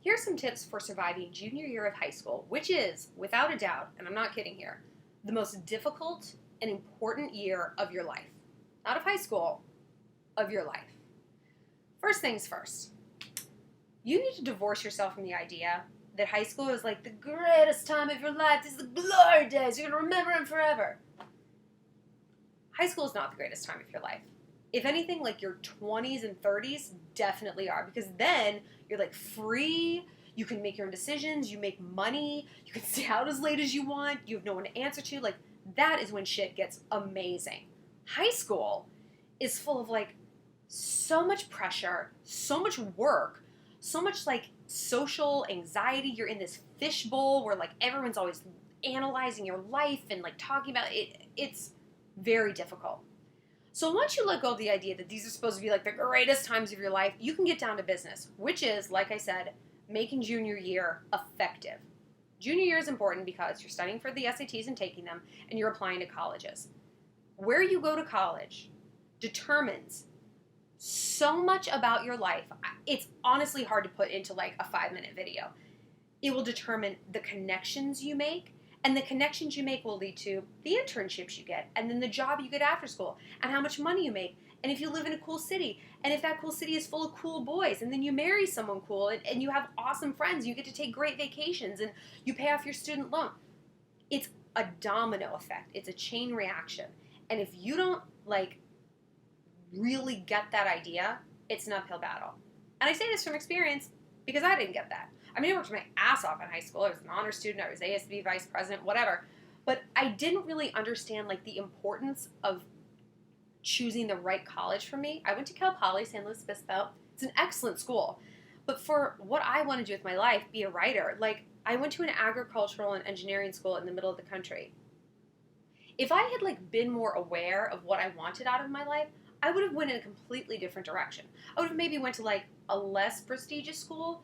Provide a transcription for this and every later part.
Here are some tips for surviving junior year of high school, which is, without a doubt, and I'm not kidding here, the most difficult and important year of your life. Not of high school, of your life. First things first, you need to divorce yourself from the idea that high school is like the greatest time of your life. This is the glory days. You're going to remember them forever. High school is not the greatest time of your life. If anything, like your 20s and 30s definitely are, because then you're like free, you can make your own decisions, you make money, you can stay out as late as you want, you have no one to answer to. Like, that is when shit gets amazing. High school is full of like so much pressure, so much work, so much like social anxiety. You're in this fishbowl where like everyone's always analyzing your life and like talking about it. It's very difficult. So once you let go of the idea that these are supposed to be like the greatest times of your life, you can get down to business, which is, like I said, making junior year effective. Junior year is important because you're studying for the SATs and taking them, and you're applying to colleges. Where you go to college determines so much about your life. It's honestly hard to put into like a 5-minute video. It will determine the connections you make, and the connections you make will lead to the internships you get, and then the job you get after school, and how much money you make, and if you live in a cool city, and if that cool city is full of cool boys, and then you marry someone cool, and you have awesome friends, you get to take great vacations, and you pay off your student loan. It's a domino effect. It's a chain reaction. And if you don't, like, really get that idea, it's an uphill battle. And I say this from experience because I didn't get that. I mean, I worked my ass off in high school. I was an honor student. I was ASB vice president, whatever. But I didn't really understand, like, the importance of choosing the right college for me. I went to Cal Poly, San Luis Obispo. It's an excellent school. But for what I want to do with my life, be a writer, like, I went to an agricultural and engineering school in the middle of the country. If I had, like, been more aware of what I wanted out of my life, I would have went in a completely different direction. I would have maybe went to, like, a less prestigious school,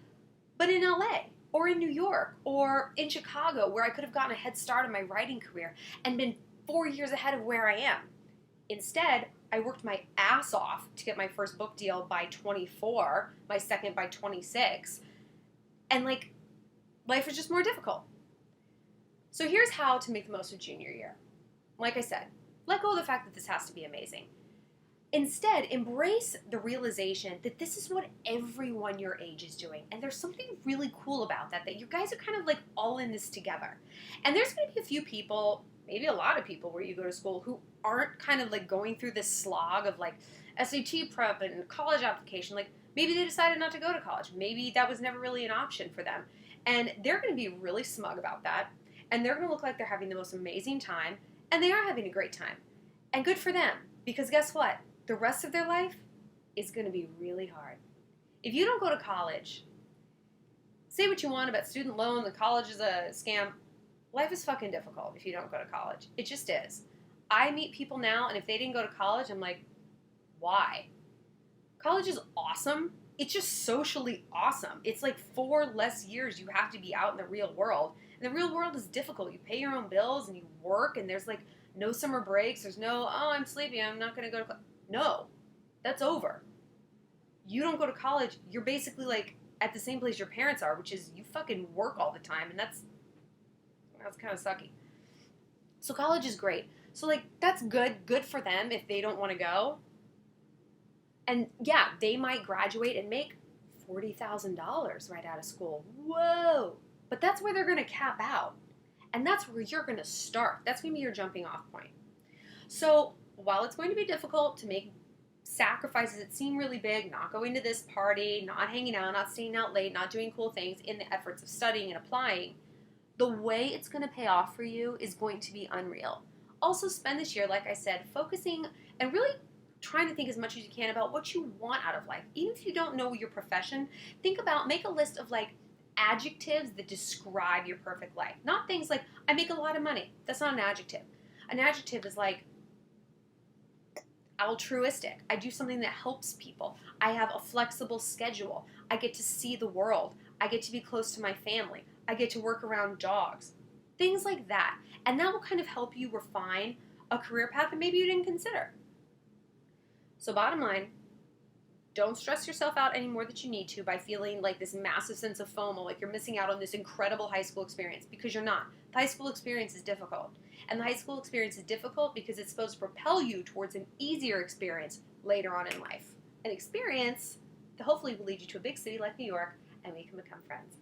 but in LA or in New York or in Chicago, where I could have gotten a head start in my writing career and been 4 years ahead of where I am. Instead, I worked my ass off to get my first book deal by 24, my second by 26, and like, life was just more difficult. So here's how to make the most of junior year. Like I said, let go of the fact that this has to be amazing. Instead, embrace the realization that this is what everyone your age is doing. And there's something really cool about that you guys are kind of like all in this together. And there's going to be a few people, maybe a lot of people where you go to school who aren't kind of like going through this slog of like SAT prep and college application. Like maybe they decided not to go to college. Maybe that was never really an option for them. And they're going to be really smug about that. And they're going to look like they're having the most amazing time. And they are having a great time. And good for them. Because guess what? The rest of their life is going to be really hard. If you don't go to college, say what you want about student loans and college is a scam. Life is fucking difficult if you don't go to college. It just is. I meet people now, and if they didn't go to college, I'm like, why? College is awesome. It's just socially awesome. It's like 4 less years you have to be out in the real world. And the real world is difficult. You pay your own bills, and you work, and there's like no summer breaks. There's no, oh, I'm sleepy, I'm not going to go to college. No, that's over. You don't go to college, you're basically like at the same place your parents are, which is you fucking work all the time, and that's kind of sucky. So college is great. So like that's good for them if they don't want to go. And yeah, they might graduate and make $40,000 right out of school. Whoa! But that's where they're going to cap out. And that's where you're going to start. That's going to be your jumping off point. So while it's going to be difficult to make sacrifices that seem really big, not going to this party, not hanging out, not staying out late, not doing cool things in the efforts of studying and applying, the way it's going to pay off for you is going to be unreal. Also spend this year, like I said, focusing and really trying to think as much as you can about what you want out of life. Even if you don't know your profession, make a list of like adjectives that describe your perfect life. Not things like, I make a lot of money. That's not an adjective. An adjective is like, altruistic. I do something that helps people. I have a flexible schedule. I get to see the world. I get to be close to my family. I get to work around dogs. Things like that. And that will kind of help you refine a career path that maybe you didn't consider. So bottom line, Don't stress yourself out any more than you need to by feeling like this massive sense of FOMO, like you're missing out on this incredible high school experience, because you're not. The high school experience is difficult. And the high school experience is difficult because it's supposed to propel you towards an easier experience later on in life. An experience that hopefully will lead you to a big city like New York, and we can become friends.